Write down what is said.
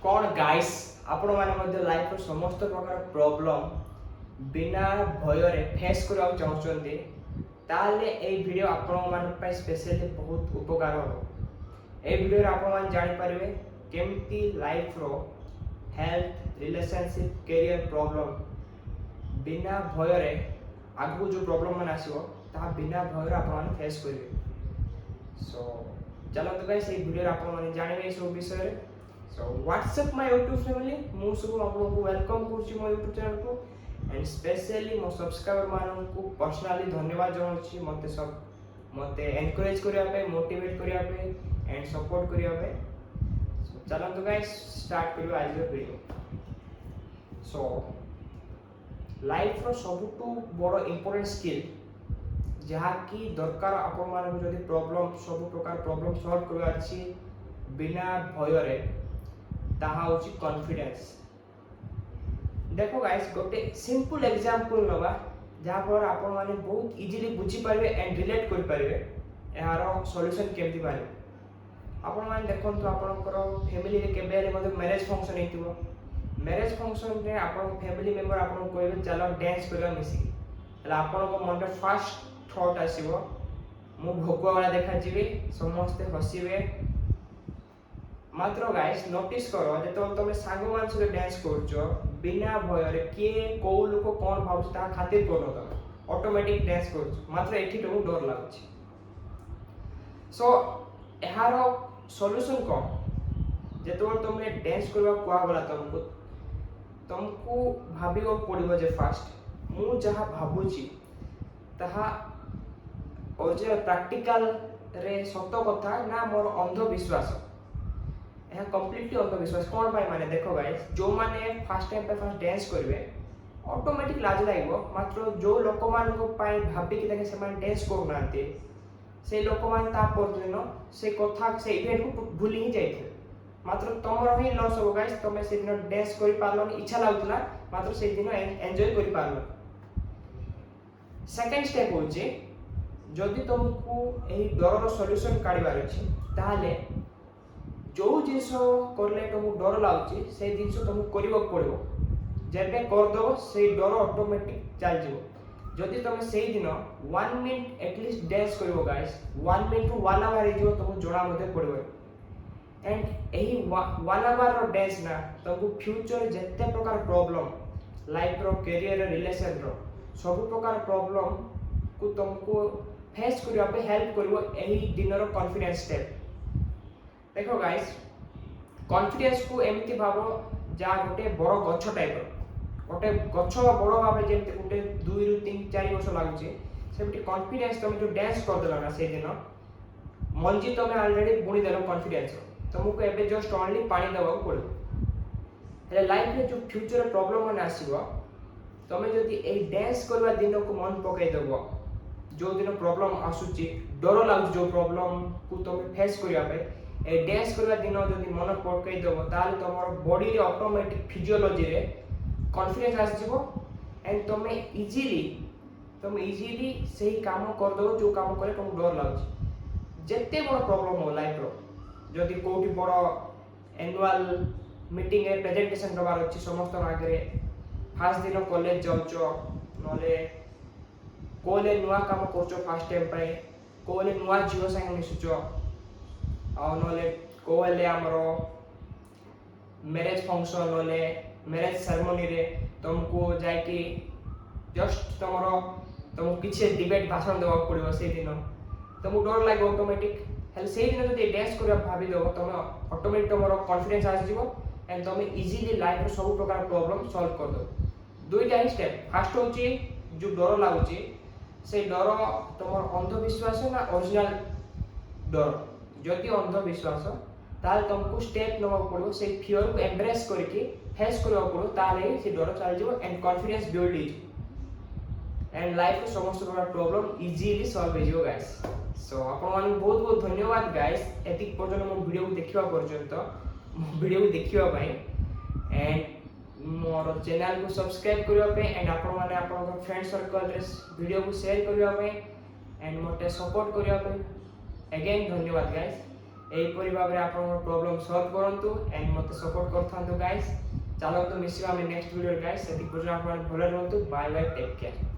कौन गाइस आपण माने लाइफ रो समस्त प्रकार प्रॉब्लम बिना भय रे फेस करबा चाहछन्ते ताले ए वीडियो आपण मान पे स्पेशली बहुत उपकार हो। ए वीडियो रे आपण मान जानि परिबे केमती लाइफ रो हेल्थ रिलेशनशिप करियर प्रॉब्लम बिना भय रे आगु जो प्रॉब्लम मन आसीबो ता बिना भय रे आपण मान फेस करिवे। सो चलो तो गाइस ए वीडियो रे आपण मान जानिबे सब विषय रे। So WhatsApp my YouTube family मु सब आपन को वेलकम करछि मो यूट्यूब चैनल को एंड स्पेशली मो सब्सक्राइबर मान को पर्सनली धन्यवाद जणाउछि मते एनकरेज करिया पे मोटिवेट करिया पे एंड सपोर्ट करिया पे। सो चलो तो गाइस स्टार्ट करियो आज रो वीडियो। सो लाइफ रो सबटू बड़ इंपोर्टेंट स्किल जहा की दरकार आपण मान जदी प्रॉब्लम सब प्रकार प्रॉब्लम सॉल्व करबा अछि बिना भय रे ताहा होची कॉन्फिडेंस। देखो गाइस गोटे सिंपल एग्जांपल नबा जहा पर आपण माने बहुत इजीली बुझी पारबे एंड रिलेट कर पारबे एहारो सॉल्यूशन केमति पारबे। आपण माने देखंतु आपनकर फैमिली रे केबे रे मते मैरिज फंक्शन हेतिबो। मैरिज फंक्शन रे आपण फैमिली मेंबर आपण कहबे चलो डांस करबा मिसी हला आपण को मन रे फर्स्ट थॉट आसीबो मु भोगवा वाला देखा जीवे समस्त हसीबे। मात्र गाइस नोटिस करो जेतो तुम सांग मान से डांस करछो बिना भय रे के को लोक कोन भाबछ ता खातिर कोनो त ऑटोमेटिक डांस करछ मात्र एठी तो डर लागछ। सो एहारो सॉल्यूशन कोन जेतो तुम डांस करबा कुआ वाला तुमको भाबियो पड़िबो जे फास्ट मु जहा भाबुची तहा ओजे प्रैक्टिकल रे सत्य कथा ना मोर अंधविश्वास यह कंप्लीटली अंधविश्वास कौन पाई माने देखो गाइस जो माने फर्स्ट टाइम पे फर्स्ट डांस करबे ऑटोमेटिक लाज लागो मात्र जो लोक मान को पाई भाबी कि देखे से मान डांस करू नाते से लोक मान ता परदिन से कथा से इवेंट को भूली ही जाइथे मात्र तमरो ही लॉस हो गाइस तमे से दिन डांस करि पारलो इच्छा लागुतला मात्र से दिन एन्जॉय करि पारलो। सेकंड स्टेप होचे जदि तुमको एही डर रो सॉल्यूशन काढिबार अछि ताले जो जिनस करले तुमको डर लागुची से जिनस तुमको करबो पड़िबो जेबे कर दो से डर ऑटोमेटिक चल जिवो। जदि तुम से दिन 1 मिनिट एटलीस्ट डांस करबो गाइस 1 मिनिट टू 1 आवर हिजो तुमको जोड़ा मते पड़िबो एंड एही 1 आवर रो डांस ना तुमको फ्यूचर जत्ते प्रकार प्रॉब्लम लाइफ रो करियर रिलेशन रो सब प्रकार प्रॉब्लम को तुमको फेस करबा पे हेल्प करबो एही दिन रो कॉन्फिडेंस स्टेप। देखो गाइस कॉन्फिडेंस को एमती भाबो जा गोटे बड़ गछ टाइप रो गोटे गछ बड़ भाबे जेमते गोटे 2 रु 3 4 वर्ष लागुची सेमती कॉन्फिडेंस तुम जो डांस कर देला ना से दिन मंजी तुम ऑलरेडी बुणी देलो कॉन्फिडेंस तुमको एबे जस्ट ओनली पानी देबा पड़ो हे लाइफ रे जो फ्यूचर प्रॉब्लम मन आसीबो तुम जदी ए डांस करबा दिन को मन पकई देबो जो दिन प्रॉब्लम आसुची डर लागु जो प्रॉब्लम को तुम फेस करिया पे ए डांस करबा दिन जदी मन पकई देबो ताले तमर बॉडी रे ऑटोमेटिक फिजियोलॉजी रे कॉन्फिडेंस आसीबो एंड तुम इजीली सही काम कर दो जो काम करे तुम डर लागुची जत्ते बड़ प्रॉब्लम हो लाइफ रो जदी कोठी बड़ एनुअल मीटिंग ए प्रेजेंटेशन दबार अछि समस्त आगे फास्ट दिन कॉलेज जाउचो नले कोले नुवा काम करचो फास्ट टाइम पे कोले नुवा जीव संग मिसुचो आ नले कोले हमरो मैरिज फंक्शन नले मैरिज सेरेमनी रे तुमको जाय कि जस्ट तुमको किछि डिबेट भाषण देबा पड़िबो से दिन तुमको डर लागे ऑटोमेटिक हेल से दिन जदी डांस करबा भाबी देबो तुम ऑटोमेटिक तुमरो कॉन्फिडेंस आ जिवो एंड तुम इजीली लाइफ रो सब प्रकार प्रॉब्लम सॉल्व कर दो। दुईटा ही स्टेप फर्स्ट होची जो डर लागुची से डर तुमर अंधविश्वास ना ओरिजिनल डर जदि अंधविश्वास ताल तुमको स्टेप नबा पड़ो से फियर को एम्ब्रेस करके फेस करबा पड़ो ताले से डर चल जिवो and confidence build is and life को समस्त प्रकार प्रॉब्लम इजीली सॉल्व हो जिवो गाइस। सो आपण मान बहुत बहुत धन्यवाद गाइस एतिक पर्यंत मो वीडियो को देखिबा पर्यंत मो वीडियो को देखिबा पई एंड मोर चैनल को सब्सक्राइब करबा पे एंड आपण माने आपण फ्रेंड सर्कल रे वीडियो को शेयर करबा पे एंड मोटे सपोर्ट करबा पे अगेन धन्यवाद गाइस। ଏହିପରି ଭାବରେ ଆପଣଙ୍କର ପ୍ରୋବ୍ଲେମ୍ ସଲ୍ଭ କରନ୍ତୁ ଏଣ୍ଡ ମୋତେ ସପୋର୍ଟ କରିଥାନ୍ତୁ ଗାଇସ୍। ଚାଲନ୍ତୁ ମିଶିବା ଆମେ ନେକ୍ସଟ ଭିଡ଼ିଓରେ ଗାଇସ୍। ସେତିକି ପର୍ଯ୍ୟନ୍ତ ଆପଣ ଭଲରେ ରୁହନ୍ତୁ। Bye bye, take care.